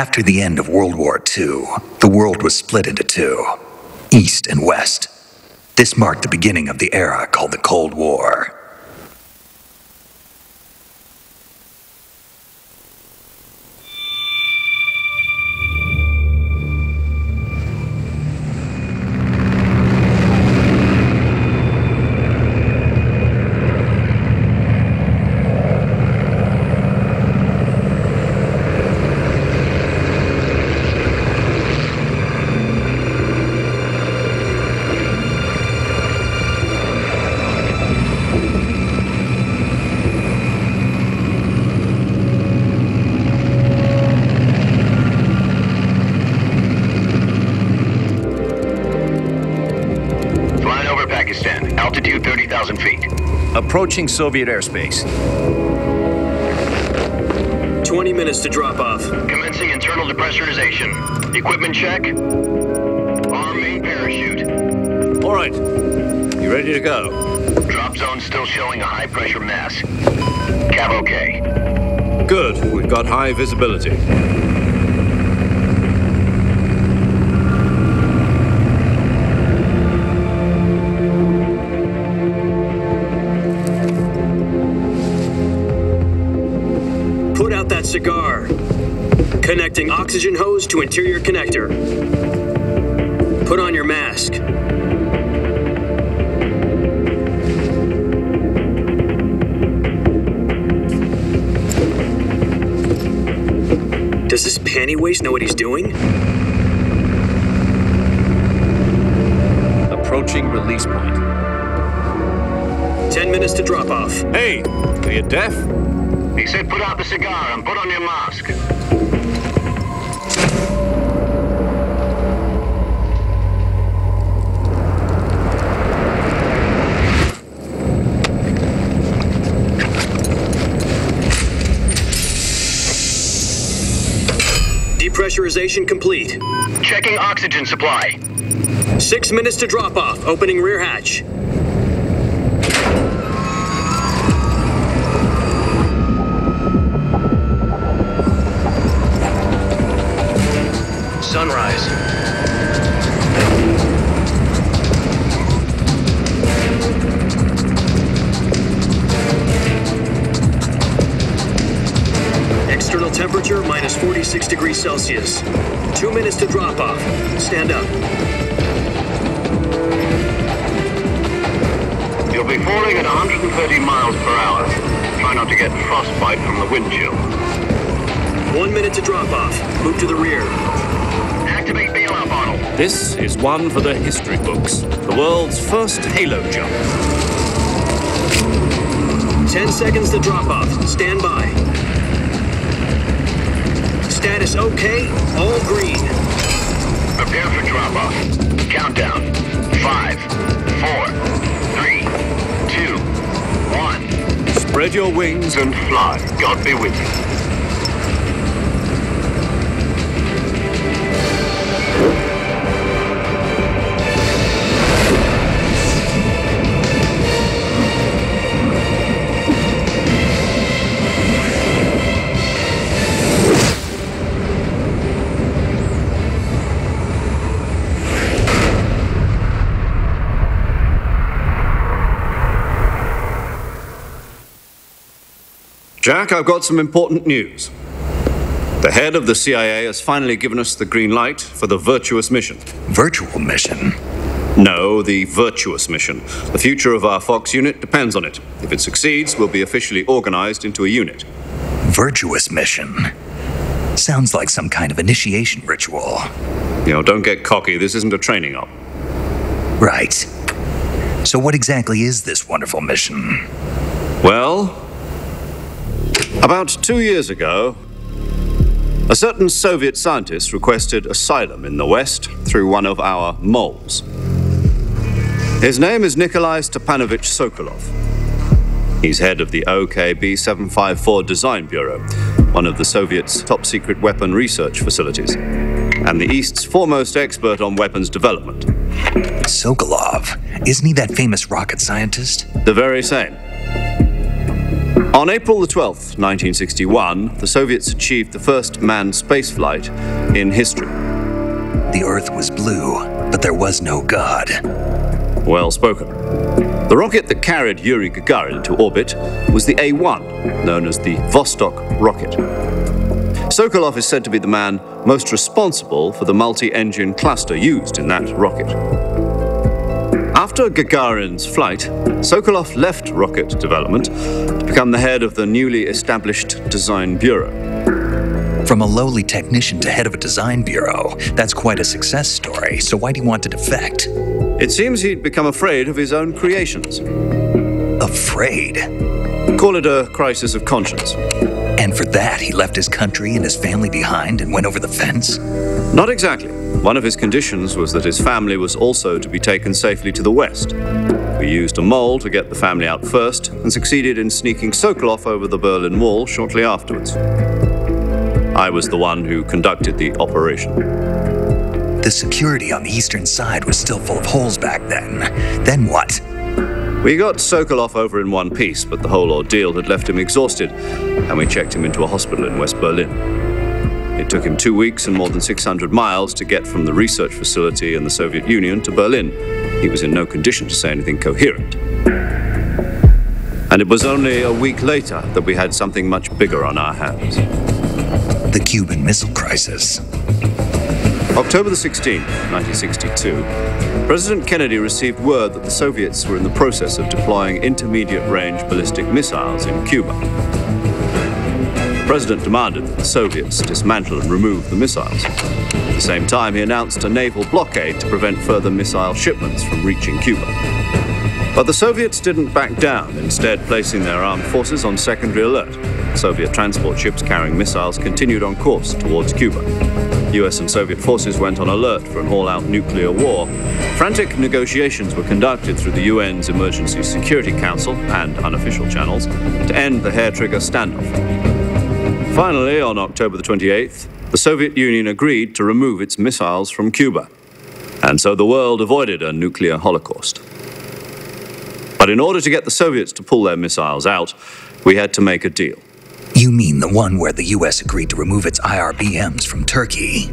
After the end of World War II, the world was split into two, East and West. This marked the beginning of the era called the Cold War. Altitude 30,000 feet. Approaching Soviet airspace. 20 minutes to drop off. Commencing internal depressurization. Equipment check. Arm main parachute. All right. You ready to go? Drop zone still showing a high pressure mass. Cav okay. Good. We've got high visibility. Put out that cigar. Connecting oxygen hose to interior connector. Put on your mask. Does this panty waste know what he's doing? Approaching release point. 10 minutes to drop off. Hey, are you deaf? He said put out the cigar and put on your mask. Depressurization complete. Checking oxygen supply. 6 minutes to drop off. Opening rear hatch. Sunrise. External temperature minus 46 degrees Celsius. 2 minutes to drop off. Stand up. You'll be falling at 130 miles per hour. Try not to get frostbite from the wind chill. 1 minute to drop off. Move to the rear. Activate bailout bottle. This is one for the history books. The world's first halo jump. 10 seconds to drop off. Stand by. Status okay. All green. Prepare for drop off. Countdown. 5, 4, 3, 2, 1. Spread your wings And fly. God be with you. Jack, I've got some important news. The head of the CIA has finally given us the green light for the virtuous mission. Virtual mission? No, the virtuous mission. The future of our Fox unit depends on it. If it succeeds, we'll be officially organized into a unit. Virtuous mission? Sounds like some kind of initiation ritual. You know, don't get cocky. This isn't a training op. Right. So what exactly is this wonderful mission? Well, about 2 years ago, a certain Soviet scientist requested asylum in the West through one of our moles. His name is Nikolai Stepanovich Sokolov. He's head of the OKB 754 Design Bureau, one of the Soviets' top-secret weapon research facilities, and the East's foremost expert on weapons development. Sokolov? Isn't he that famous rocket scientist? The very same. On April the 12th, 1961, the Soviets achieved the first manned spaceflight in history. The Earth was blue, but there was no God. Well spoken. The rocket that carried Yuri Gagarin into orbit was the A-1, known as the Vostok rocket. Sokolov is said to be the man most responsible for the multi-engine cluster used in that rocket. After Gagarin's flight, Sokolov left rocket development to become the head of the newly established Design Bureau. From a lowly technician to head of a design bureau, that's quite a success story, so why do you want to defect? It seems he'd become afraid of his own creations. Afraid? Call it a crisis of conscience. And for that, he left his country and his family behind and went over the fence? Not exactly. One of his conditions was that his family was also to be taken safely to the west. We used a mole to get the family out first and succeeded in sneaking Sokolov over the Berlin Wall shortly afterwards. I was the one who conducted the operation. The security on the eastern side was still full of holes back then. Then what? We got Sokolov over in one piece, but the whole ordeal had left him exhausted, and we checked him into a hospital in West Berlin. It took him 2 weeks and more than 600 miles to get from the research facility in the Soviet Union to Berlin. He was in no condition to say anything coherent. And it was only a week later that we had something much bigger on our hands. The Cuban Missile Crisis. October the 16th, 1962, President Kennedy received word that the Soviets were in the process of deploying intermediate-range ballistic missiles in Cuba. The President demanded that the Soviets dismantle and remove the missiles. At the same time, he announced a naval blockade to prevent further missile shipments from reaching Cuba. But the Soviets didn't back down, instead placing their armed forces on secondary alert. Soviet transport ships carrying missiles continued on course towards Cuba. US and Soviet forces went on alert for an all-out nuclear war. Frantic negotiations were conducted through the UN's Emergency Security Council and unofficial channels to end the hair-trigger standoff. Finally, on October the 28th, the Soviet Union agreed to remove its missiles from Cuba. And so the world avoided a nuclear holocaust. But in order to get the Soviets to pull their missiles out, we had to make a deal. You mean the one where the US agreed to remove its IRBMs from Turkey?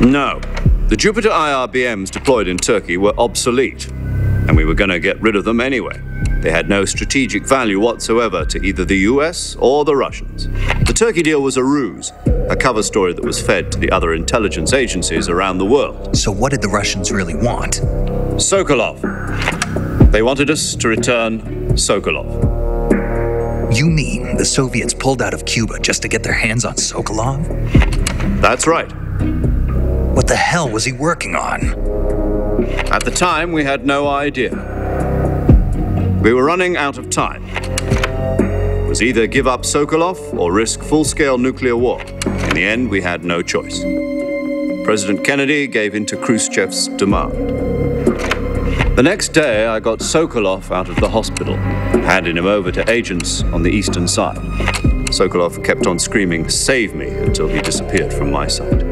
No. The Jupiter IRBMs deployed in Turkey were obsolete, and we were going to get rid of them anyway. They had no strategic value whatsoever to either the US or the Russians. The Turkey deal was a ruse, a cover story that was fed to the other intelligence agencies around the world. So what did the Russians really want? Sokolov. They wanted us to return Sokolov. You mean the Soviets pulled out of Cuba just to get their hands on Sokolov? That's right. What the hell was he working on? At the time, we had no idea. We were running out of time. It was either give up Sokolov or risk full-scale nuclear war. In the end, we had no choice. President Kennedy gave in to Khrushchev's demand. The next day, I got Sokolov out of the hospital, handing him over to agents on the eastern side. Sokolov kept on screaming, "Save me," until he disappeared from my sight.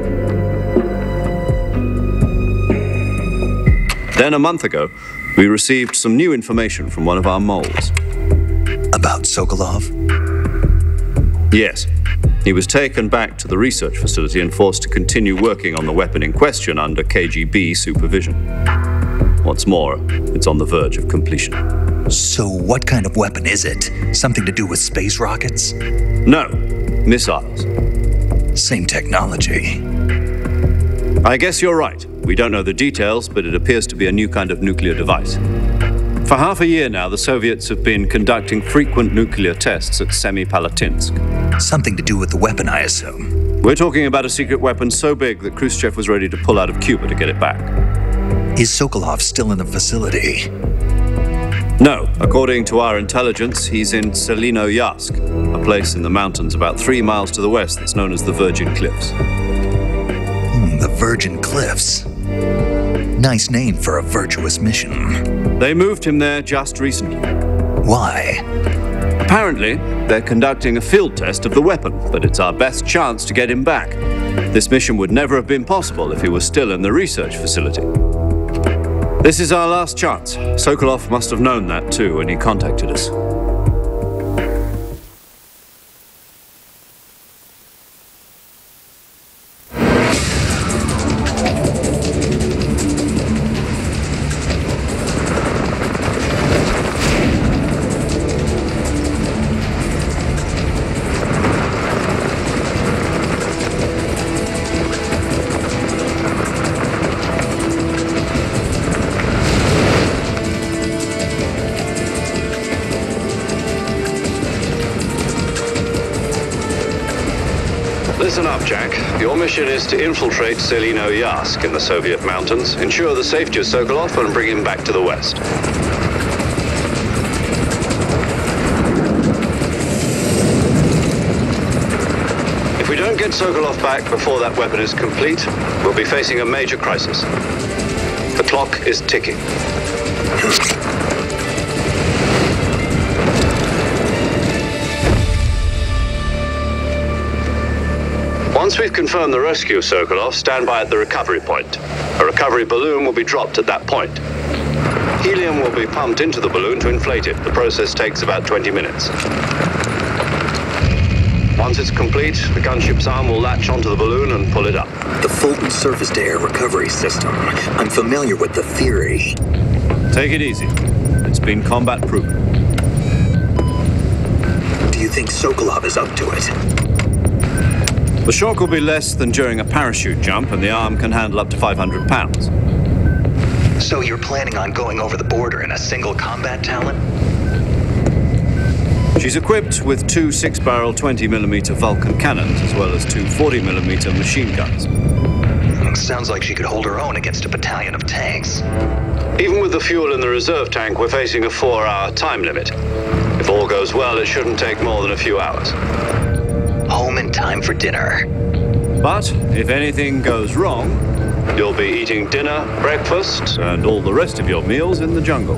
Then, a month ago, we received some new information from one of our moles. About Sokolov? Yes. He was taken back to the research facility and forced to continue working on the weapon in question under KGB supervision. What's more, it's on the verge of completion. So what kind of weapon is it? Something to do with space rockets? No, missiles. Same technology. I guess you're right. We don't know the details, but it appears to be a new kind of nuclear device. For half a year now, the Soviets have been conducting frequent nuclear tests at Semipalatinsk. Something to do with the weapon, I assume. We're talking about a secret weapon so big that Khrushchev was ready to pull out of Cuba to get it back. Is Sokolov still in the facility? No. According to our intelligence, he's in Selinoyarsk, a place in the mountains about 3 miles to the west that's known as the Virgin Cliffs. The Virgin Cliffs. Nice name for a virtuous mission. They moved him there just recently. Why? Apparently, they're conducting a field test of the weapon, but it's our best chance to get him back. This mission would never have been possible if he was still in the research facility. This is our last chance. Sokolov must have known that too when he contacted us. Listen up, Jack. Your mission is to infiltrate Selino Yask in the Soviet mountains, ensure the safety of Sokolov, and bring him back to the West. If we don't get Sokolov back before that weapon is complete, we'll be facing a major crisis. The clock is ticking. Once we've confirmed the rescue of Sokolov, stand by at the recovery point. A recovery balloon will be dropped at that point. Helium will be pumped into the balloon to inflate it. The process takes about 20 minutes. Once it's complete, the gunship's arm will latch onto the balloon and pull it up. The Fulton surface-to-air recovery system. I'm familiar with the theory. Take it easy. It's been combat-proven. Do you think Sokolov is up to it? The shock will be less than during a parachute jump, and the arm can handle up to 500 pounds. So you're planning on going over the border in a single combat Talon? She's equipped with two 6-barrel 20mm Vulcan cannons, as well as two 40mm machine guns. Sounds like she could hold her own against a battalion of tanks. Even with the fuel in the reserve tank, we're facing a 4-hour time limit. If all goes well, it shouldn't take more than a few hours. Home in time for dinner. But if anything goes wrong, you'll be eating dinner, breakfast, and all the rest of your meals in the jungle.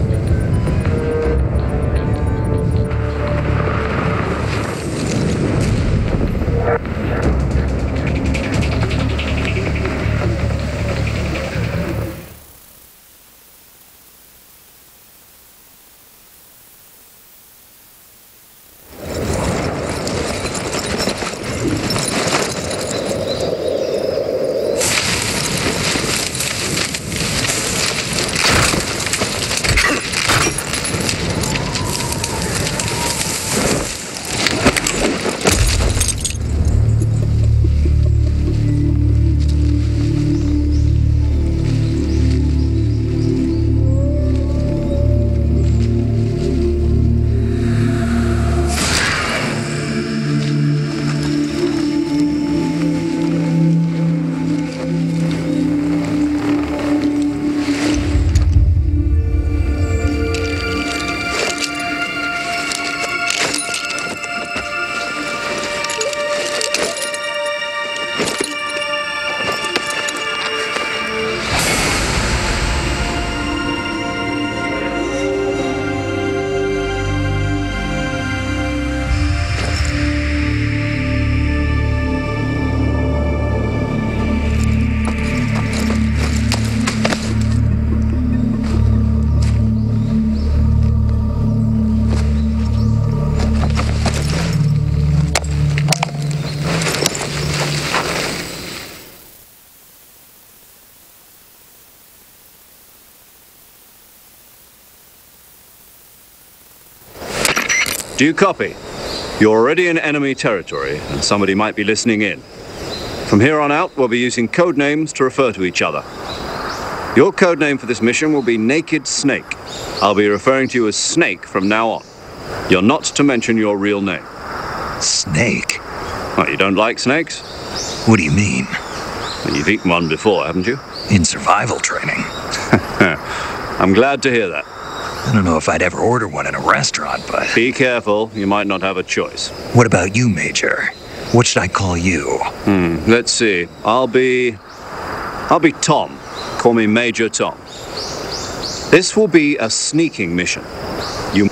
Do you copy? You're already in enemy territory, and somebody might be listening in. From here on out, we'll be using code names to refer to each other. Your code name for this mission will be Naked Snake. I'll be referring to you as Snake from now on. You're not to mention your real name. Snake? Oh, you don't like snakes? What do you mean? Well, you've eaten one before, haven't you? In survival training. I'm glad to hear that. I don't know if I'd ever order one in a restaurant, but... Be careful, you might not have a choice. What about you, Major? What should I call you? Let's see. I'll be Tom. Call me Major Tom. This will be a sneaking mission. You...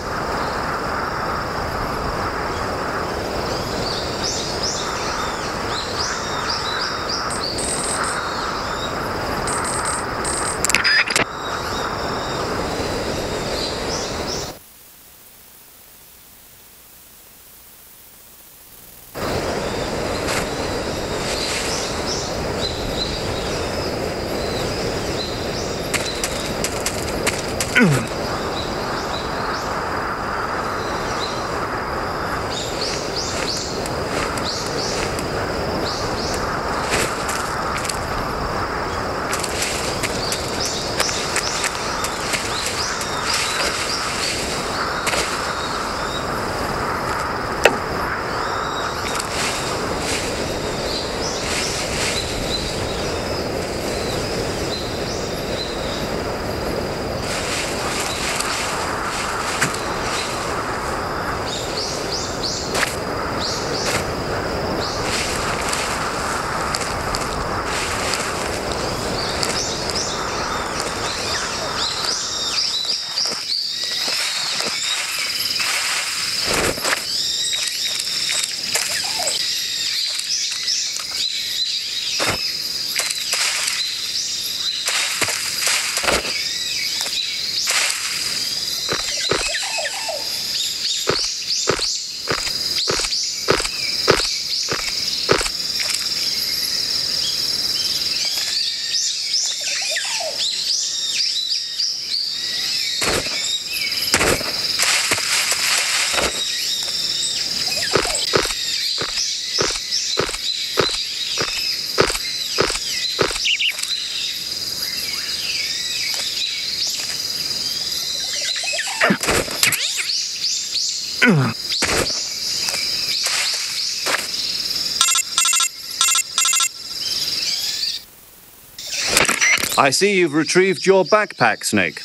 I see you've retrieved your backpack, Snake.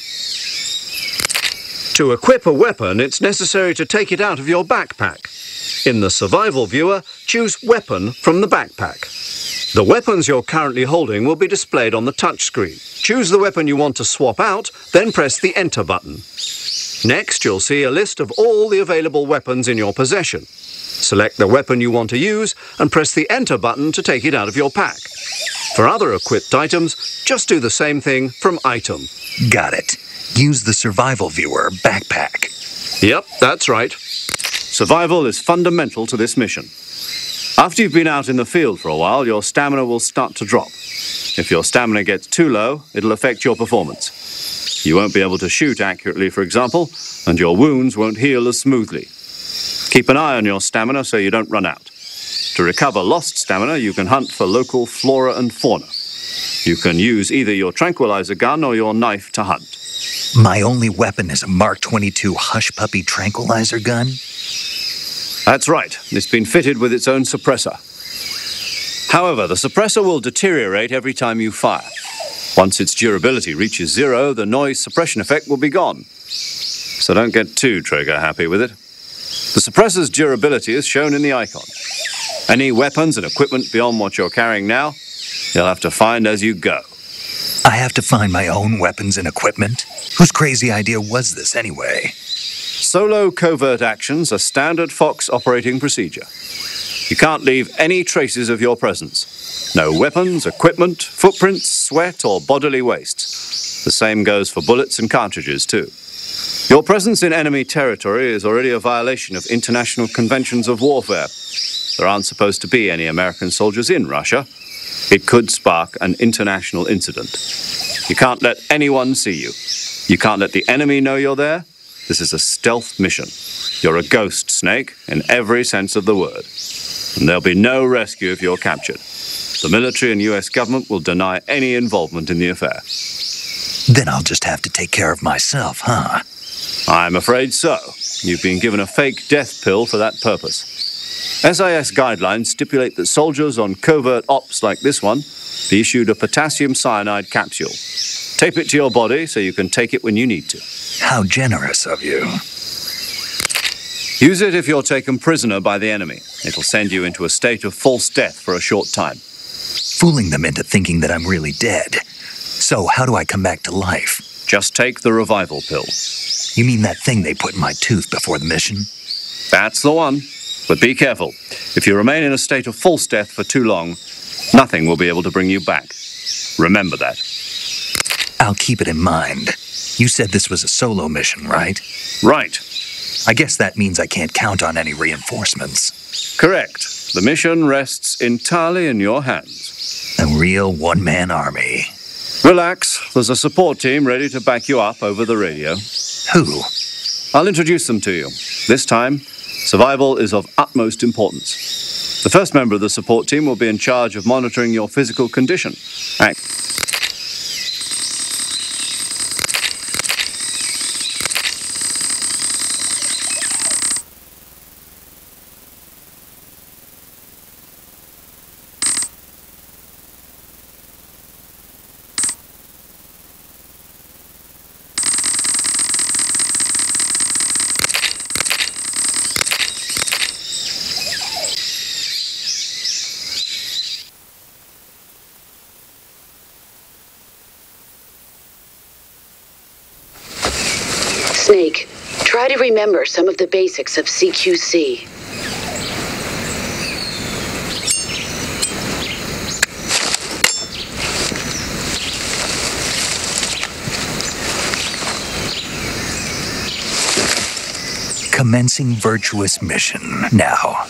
To equip a weapon, it's necessary to take it out of your backpack. In the survival viewer, choose Weapon from the backpack. The weapons you're currently holding will be displayed on the touchscreen. Choose the weapon you want to swap out, then press the Enter button. Next, you'll see a list of all the available weapons in your possession. Select the weapon you want to use and press the Enter button to take it out of your pack. For other equipped items, just do the same thing from Item. Got it. Use the survival viewer backpack. Yep, that's right. Survival is fundamental to this mission. After you've been out in the field for a while, your stamina will start to drop. If your stamina gets too low, it'll affect your performance. You won't be able to shoot accurately, for example, and your wounds won't heal as smoothly. Keep an eye on your stamina so you don't run out. To recover lost stamina, you can hunt for local flora and fauna. You can use either your tranquilizer gun or your knife to hunt. My only weapon is a Mark 22 Hush Puppy tranquilizer gun? That's right. It's been fitted with its own suppressor. However, the suppressor will deteriorate every time you fire. Once its durability reaches 0, the noise suppression effect will be gone. So don't get too trigger-happy with it. The suppressor's durability is shown in the icon. Any weapons and equipment beyond what you're carrying now, you'll have to find as you go. I have to find my own weapons and equipment? Whose crazy idea was this anyway? Solo covert actions are standard Fox operating procedure. You can't leave any traces of your presence. No weapons, equipment, footprints, sweat, or bodily wastes. The same goes for bullets and cartridges, too. Your presence in enemy territory is already a violation of international conventions of warfare. There aren't supposed to be any American soldiers in Russia. It could spark an international incident. You can't let anyone see you. You can't let the enemy know you're there. This is a stealth mission. You're a ghost, Snake, in every sense of the word. And there'll be no rescue if you're captured. The military and US government will deny any involvement in the affair. Then I'll just have to take care of myself, huh? I'm afraid so. You've been given a fake death pill for that purpose. SIS guidelines stipulate that soldiers on covert ops like this one be issued a potassium cyanide capsule. Tape it to your body so you can take it when you need to. How generous of you. Use it if you're taken prisoner by the enemy. It'll send you into a state of false death for a short time. Fooling them into thinking that I'm really dead. So how do I come back to life? Just take the revival pill. You mean that thing they put in my tooth before the mission? That's the one. But be careful. If you remain in a state of false death for too long, nothing will be able to bring you back. Remember that. I'll keep it in mind. You said this was a solo mission, right? Right. I guess that means I can't count on any reinforcements. Correct. The mission rests entirely in your hands. A real one-man army. Relax. There's a support team ready to back you up over the radio. Who? I'll introduce them to you. This time, survival is of utmost importance. The first member of the support team will be in charge of monitoring your physical condition. Snake, try to remember some of the basics of CQC. Commencing virtuous mission now.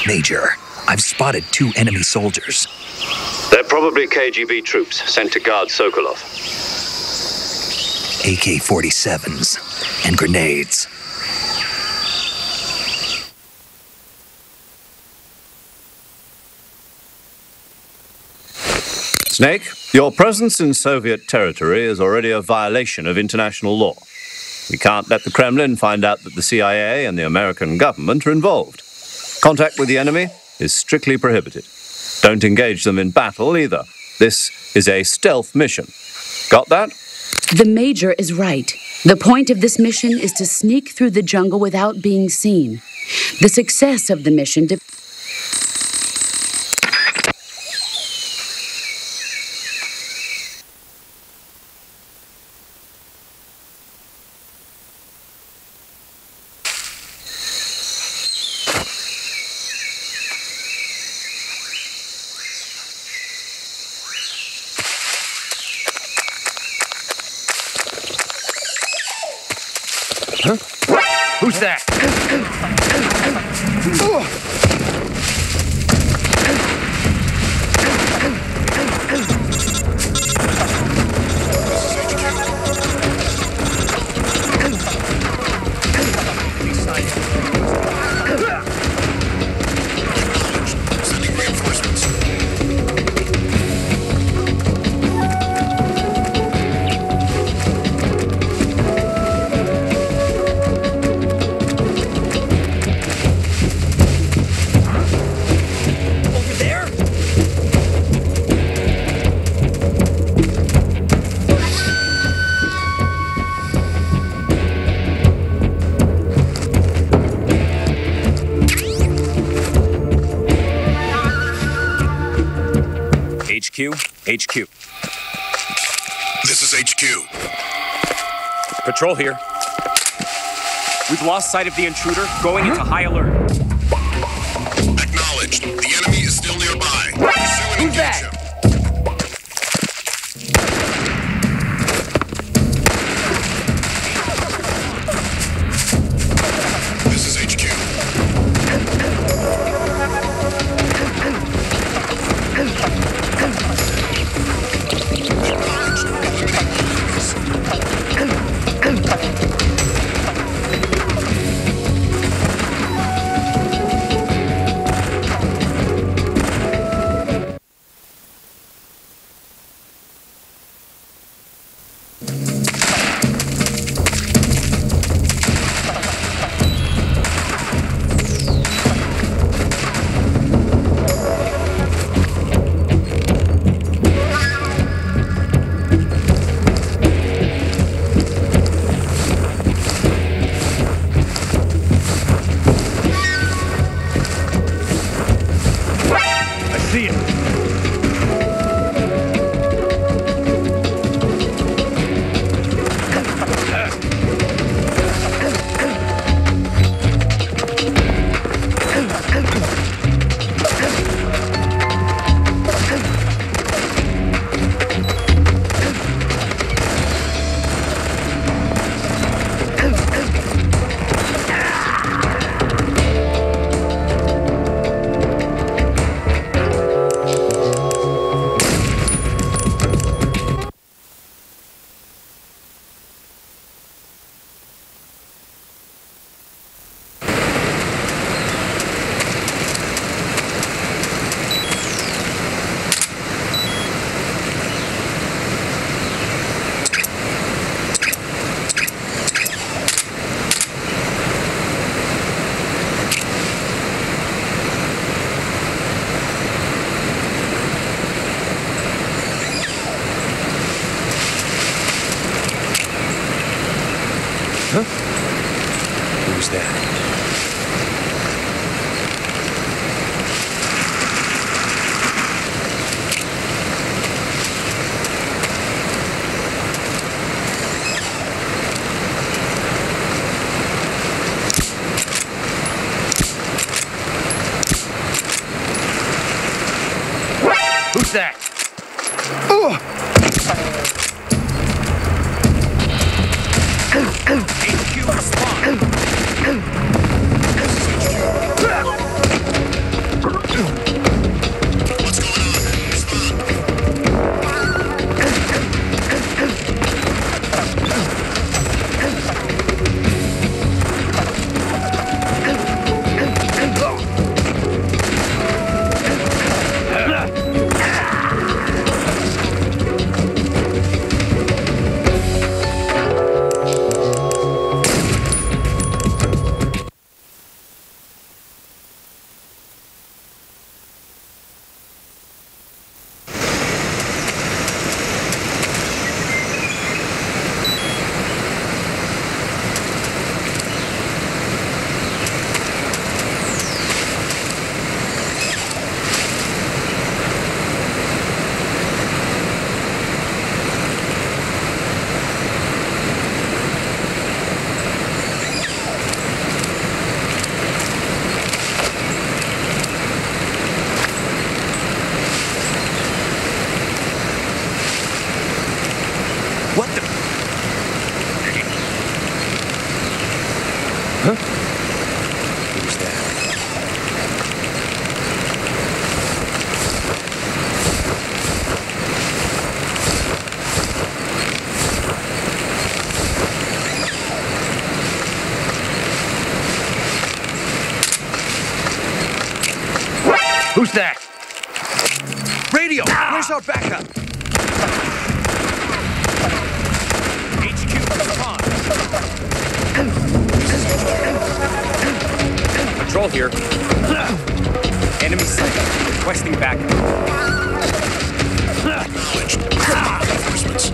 Major, I've spotted 2 enemy soldiers. They're probably KGB troops sent to guard Sokolov. AK-47s and grenades. Snake, your presence in Soviet territory is already a violation of international law. We can't let the Kremlin find out that the CIA and the American government are involved. Contact with the enemy is strictly prohibited. Don't engage them in battle either. This is a stealth mission. Got that? The Major is right. The point of this mission is to sneak through the jungle without being seen. The success of the mission Huh? Who's that? HQ. This is HQ. Patrol here. We've lost sight of the intruder, going into high alert. Acknowledged. The enemy is still nearby. Pursue and engage him. This is HQ. Huh? Who's that? Who's that? HQ respond. What's going on? Respond. What the? Huh? Who's that? Who's that? Radio! Where's our backup? HQ respond. Patrol here. Enemy sighted. Requesting backup. Acknowledged. Reinforcements.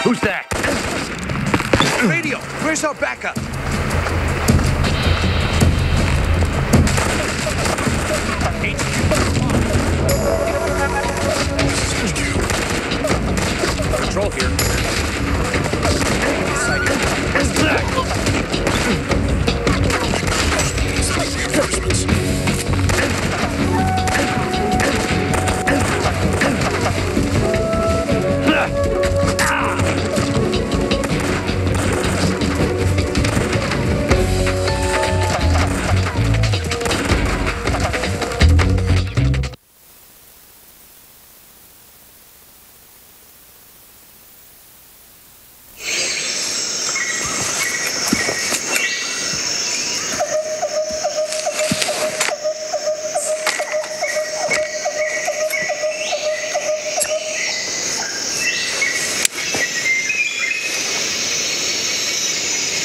Who's that? Radio! Where's our backup? Patrol here. Enemy sighted. Requesting backup. Reinforcements.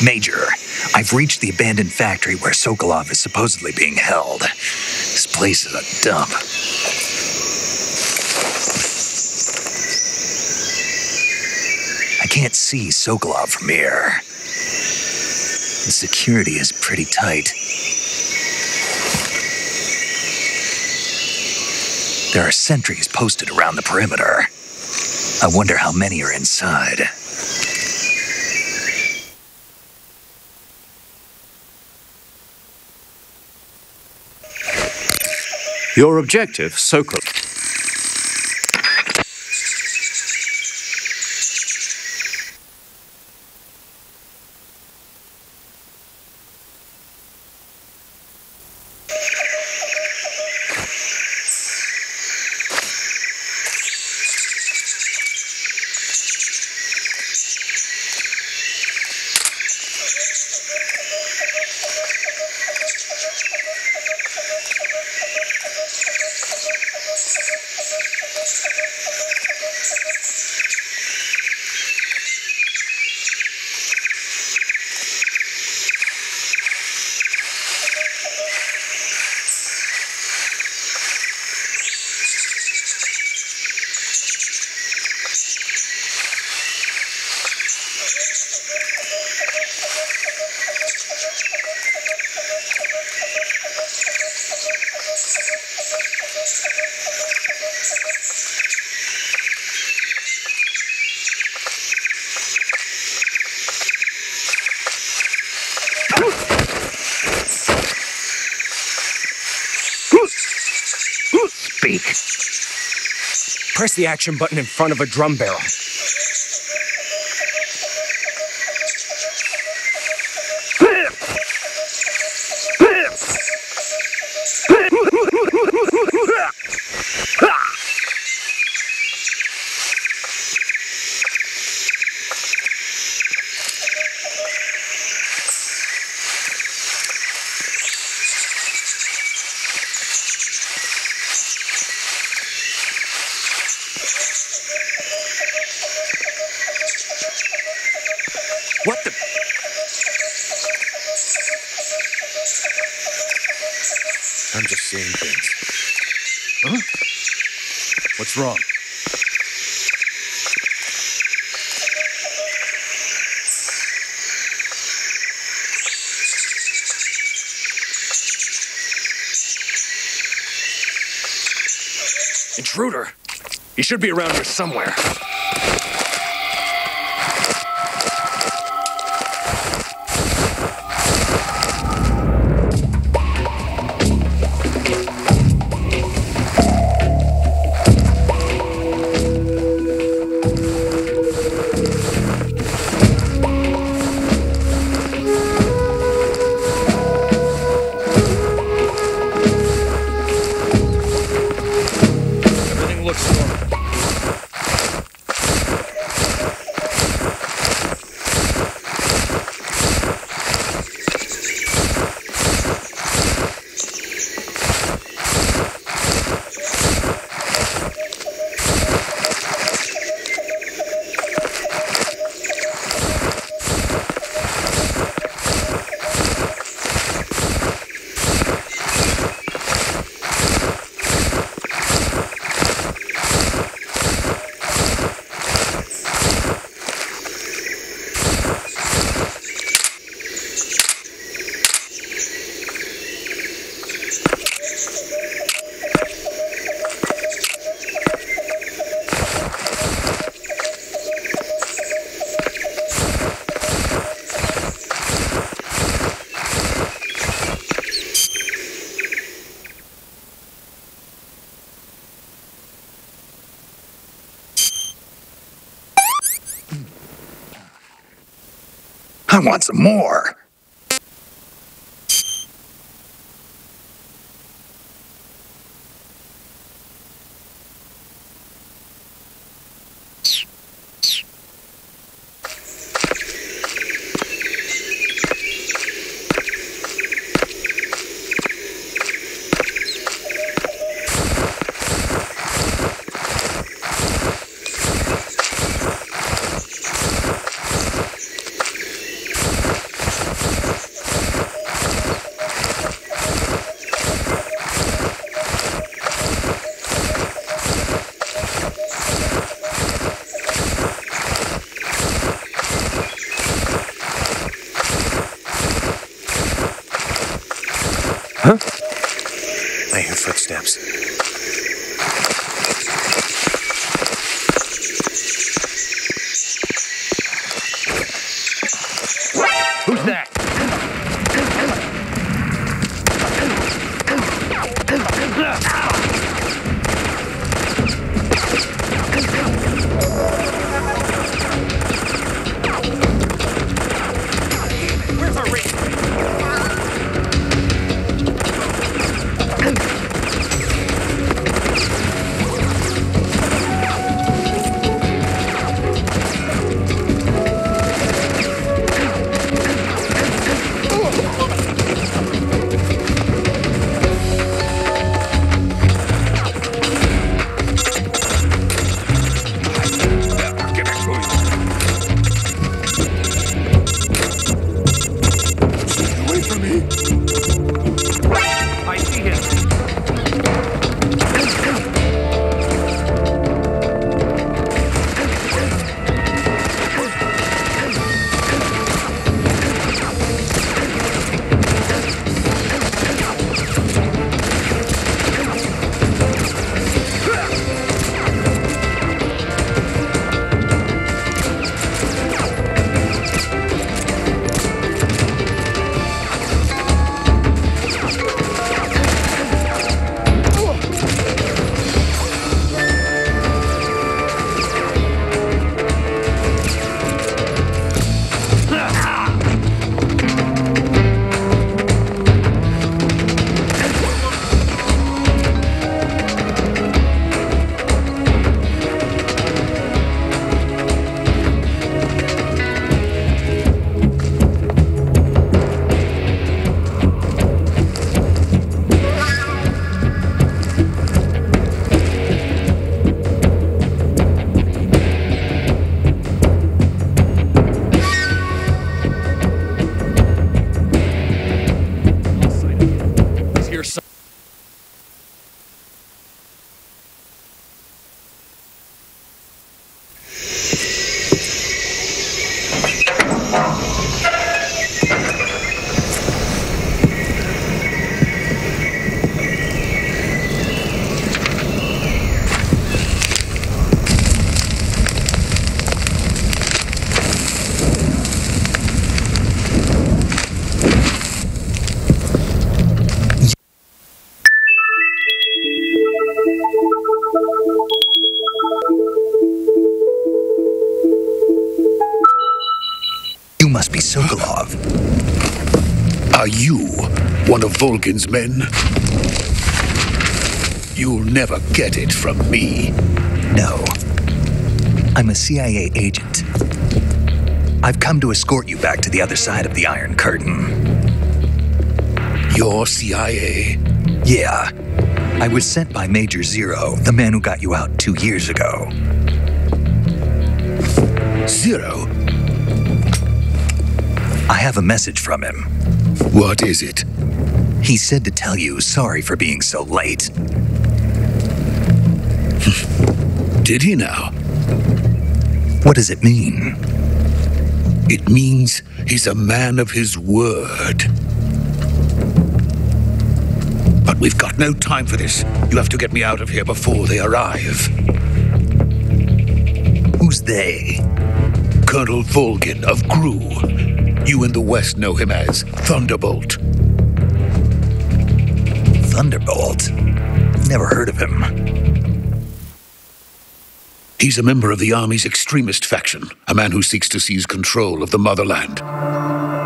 Major, I've reached the abandoned factory where Sokolov is supposedly being held. This place is a dump. I can't see Sokolov from here. The security is pretty tight. There are sentries posted around the perimeter. I wonder how many are inside. Your objective, Sokolov. Speak. Press the action button in front of a drum barrel. What the? I'm just seeing things. Huh? What's wrong? Intruder! He should be around here somewhere. Everything looks normal. I want some more. Huh? I hear footsteps. Who's that? Where's our race? must be Sokolov. Are you one of Volgin's men? You'll never get it from me. No. I'm a CIA agent. I've come to escort you back to the other side of the Iron Curtain. You're CIA? Yeah. I was sent by Major Zero, the man who got you out 2 years ago. Zero? I have a message from him. What is it? He said to tell you sorry for being so late. Did he now? What does it mean? It means he's a man of his word. But we've got no time for this. You have to get me out of here before they arrive. Who's they? Colonel Volgin of GRU. You in the West know him as Thunderbolt. Thunderbolt? Never heard of him. He's a member of the Army's extremist faction, a man who seeks to seize control of the motherland.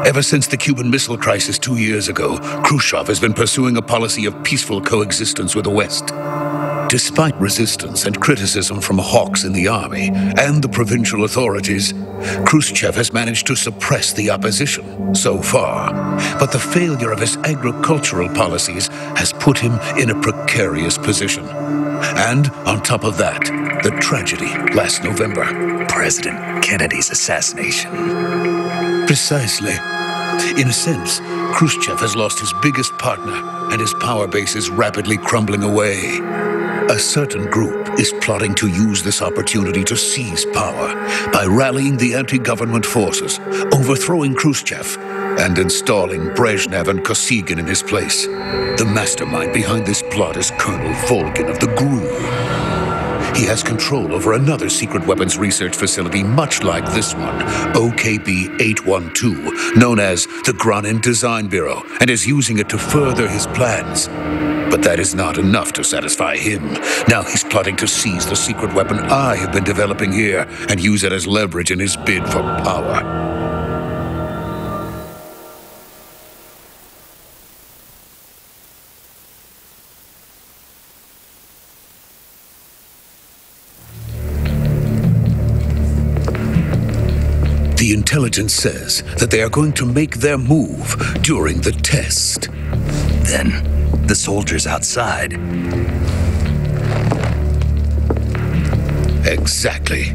Ever since the Cuban Missile Crisis 2 years ago, Khrushchev has been pursuing a policy of peaceful coexistence with the West. Despite resistance and criticism from hawks in the army and the provincial authorities, Khrushchev has managed to suppress the opposition so far. But the failure of his agricultural policies has put him in a precarious position. And on top of that, the tragedy last November. President Kennedy's assassination. Precisely. In a sense, Khrushchev has lost his biggest partner, and his power base is rapidly crumbling away. A certain group is plotting to use this opportunity to seize power by rallying the anti-government forces, overthrowing Khrushchev, and installing Brezhnev and Kosygin in his place. The mastermind behind this plot is Colonel Volgin of the GRU. He has control over another secret weapons research facility much like this one, OKB-812, known as the Granin Design Bureau, and is using it to further his plans. But that is not enough to satisfy him. Now he's plotting to seize the secret weapon I have been developing here and use it as leverage in his bid for power. The intelligence says that they are going to make their move during the test. Then, the soldiers outside. Exactly.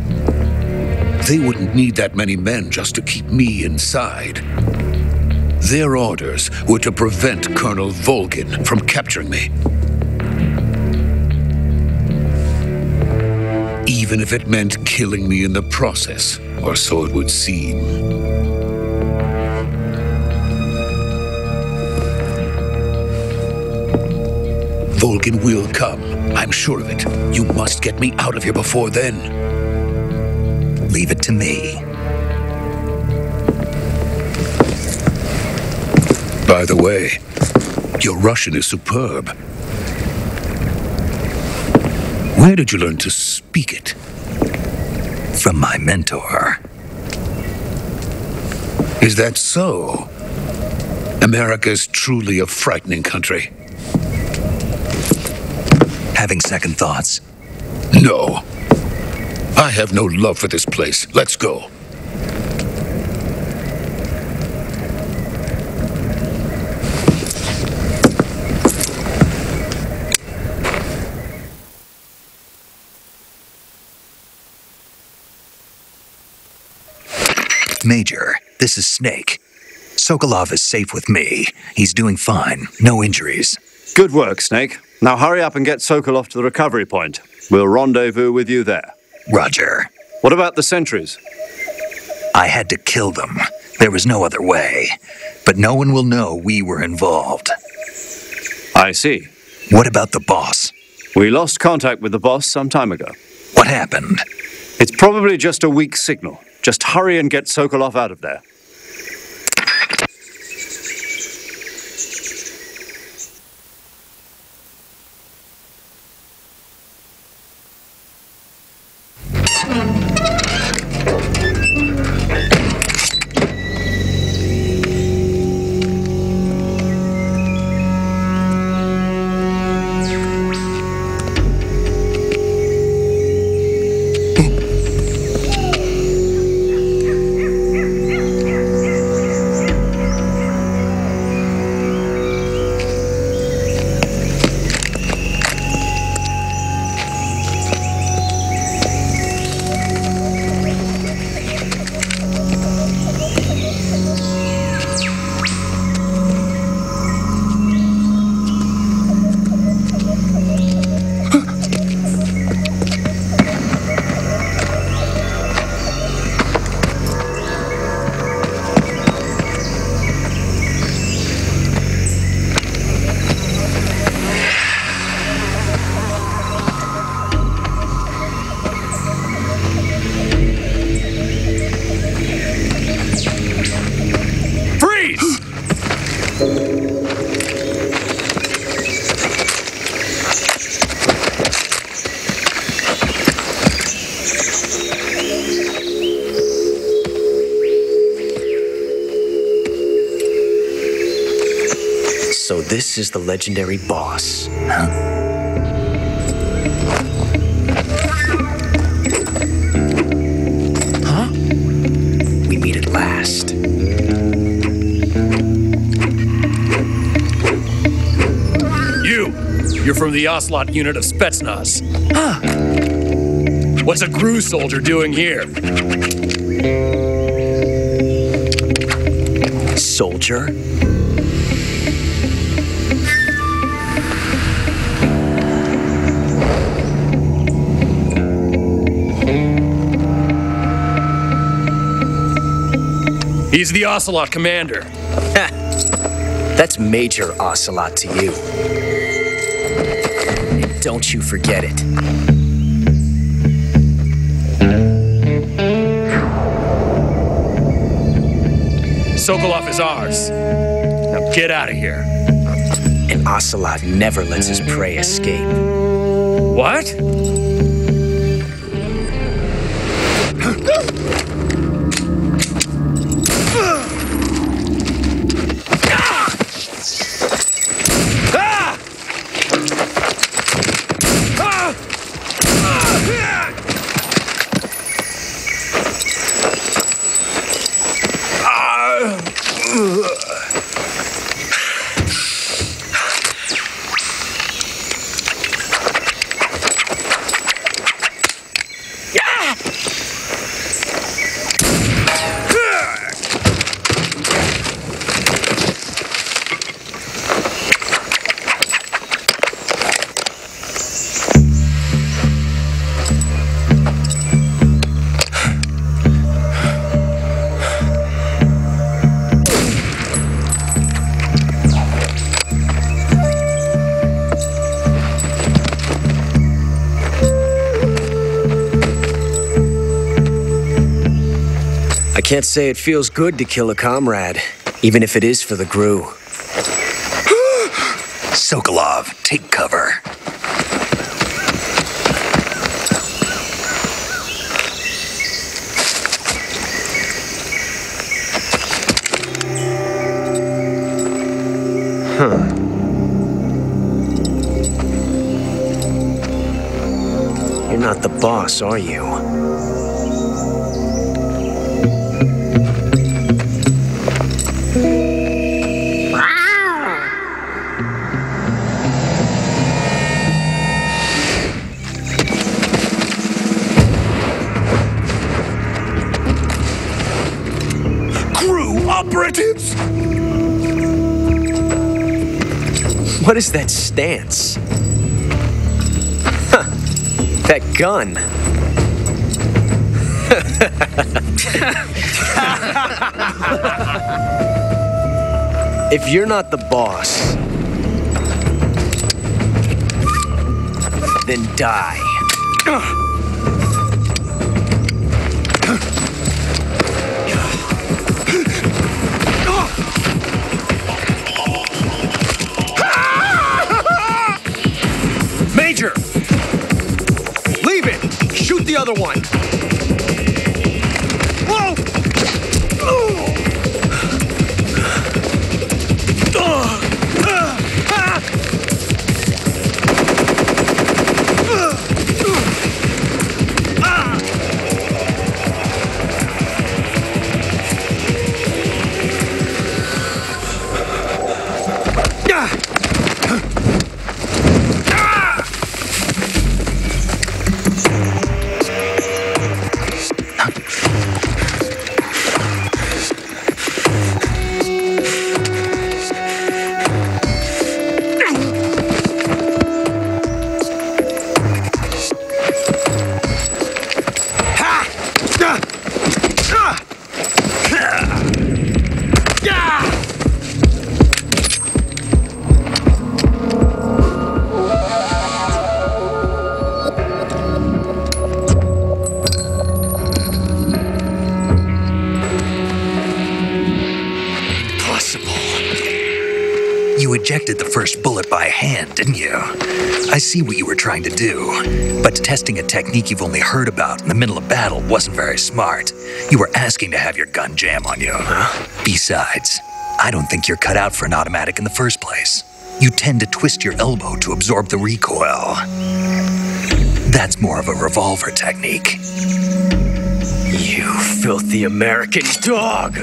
They wouldn't need that many men just to keep me inside. Their orders were to prevent Colonel Volgin from capturing me. Even if it meant killing me in the process, or so it would seem. Volgin will come. I'm sure of it. You must get me out of here before then. Leave it to me. By the way, your Russian is superb. Where did you learn to speak it? From my mentor. Is that so? America is truly a frightening country. Having second thoughts? No. I have no love for this place. Let's go. Major, this is Snake. Sokolov is safe with me. He's doing fine. No injuries. Good work, Snake. Now hurry up and get Sokolov to the recovery point. We'll rendezvous with you there. Roger. What about the sentries? I had to kill them. There was no other way. But no one will know we were involved. I see. What about the boss? We lost contact with the boss some time ago. What happened? It's probably just a weak signal. Just hurry and get Sokolov out of there. this is the legendary boss. Huh? We meet at last. You're from the Ocelot unit of Spetsnaz. Huh. What's a GRU soldier doing here? Soldier? He's the Ocelot commander. That's Major Ocelot to you. And don't you forget it. Sokolov is ours. Now get out of here. And Ocelot never lets his prey escape. What? I can't say it feels good to kill a comrade, even if it is for the GRU. Sokolov, take cover. You're not the boss, are you? Operatives! What is that stance? Huh. That gun. If you're not the boss, then die. Major! Leave it! Shoot the other one! Whoa! You ejected the first bullet by hand, didn't you? I see what you were trying to do, but testing a technique you've only heard about in the middle of battle wasn't very smart. You were asking to have your gun jam on you. Besides, I don't think you're cut out for an automatic in the first place. you tend to twist your elbow to absorb the recoil. That's more of a revolver technique. You filthy American dog!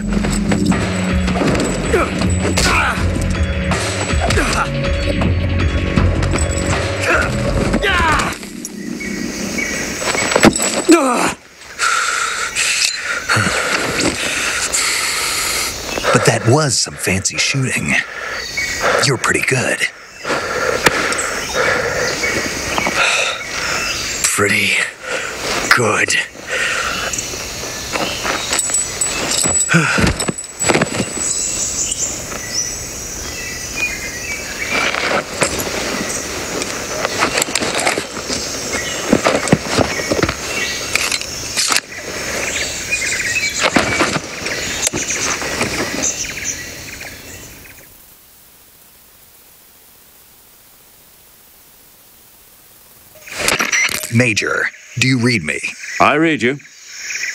But that was some fancy shooting. You're pretty good. Pretty good. Major, do you read me? I read you.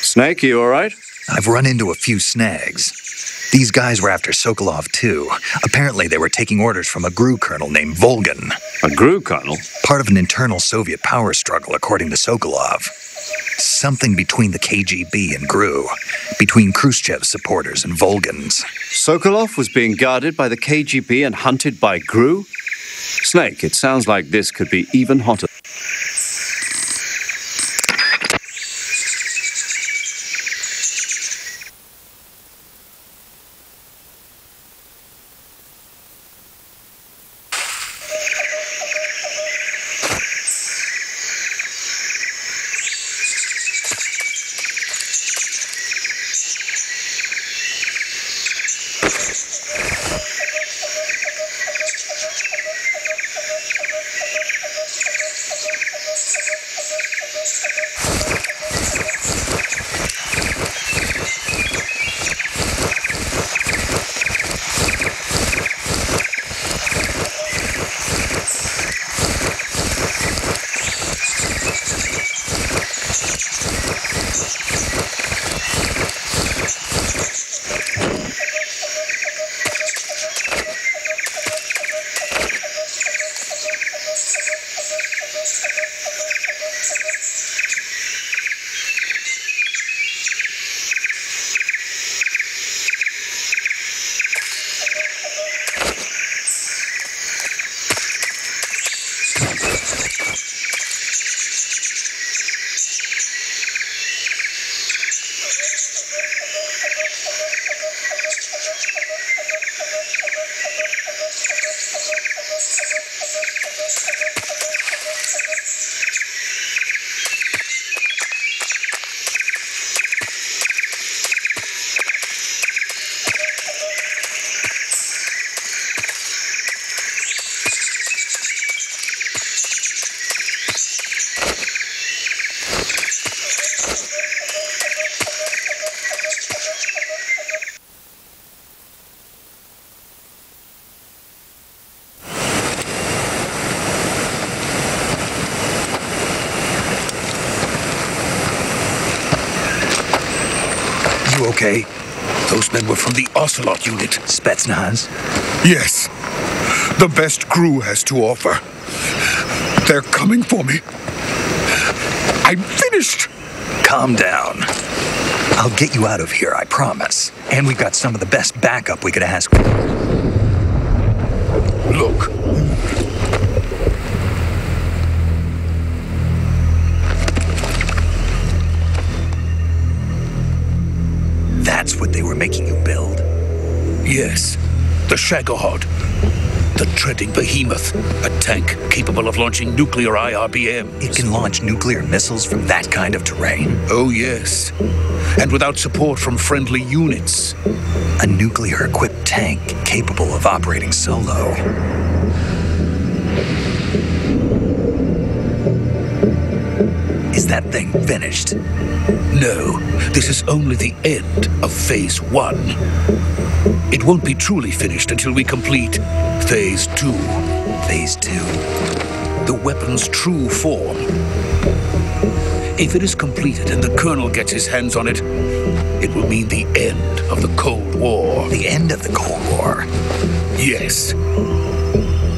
Snake, you all right? I've run into a few snags. These guys were after Sokolov, too. Apparently, they were taking orders from a GRU colonel named Volgan. A GRU colonel? Part of an internal Soviet power struggle, according to Sokolov. Something between the KGB and GRU. Between Khrushchev's supporters and Volgan's. Sokolov was being guarded by the KGB and hunted by GRU? Snake, it sounds like this could be even hotter. You okay? Those men were from the Ocelot unit. Spetsnaz? Yes. The best GRU has to offer. They're coming for me. I'm finished. Calm down. I'll get you out of here, I promise. And we've got some of the best backup we could ask for. Look. That's what they were making you build? Yes. The Shagahod. The treading behemoth. A tank capable of launching nuclear IRBMs. It can launch nuclear missiles from that kind of terrain? Oh, yes. And without support from friendly units. A nuclear-equipped tank capable of operating solo. Is that thing finished? No, this is only the end of Phase 1. It won't be truly finished until we complete Phase 2. Phase 2? The weapon's true form. If it is completed and the Colonel gets his hands on it, it will mean the end of the Cold War. The end of the Cold War? Yes.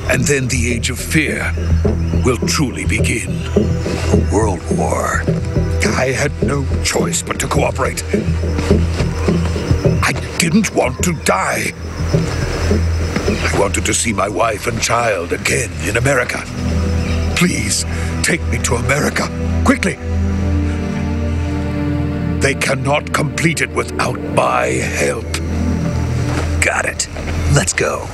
And then the age of fear will truly begin. A world war. I had no choice but to cooperate. I didn't want to die. I wanted to see my wife and child again in America. Please, take me to America, quickly. They cannot complete it without my help. Got it. Let's go.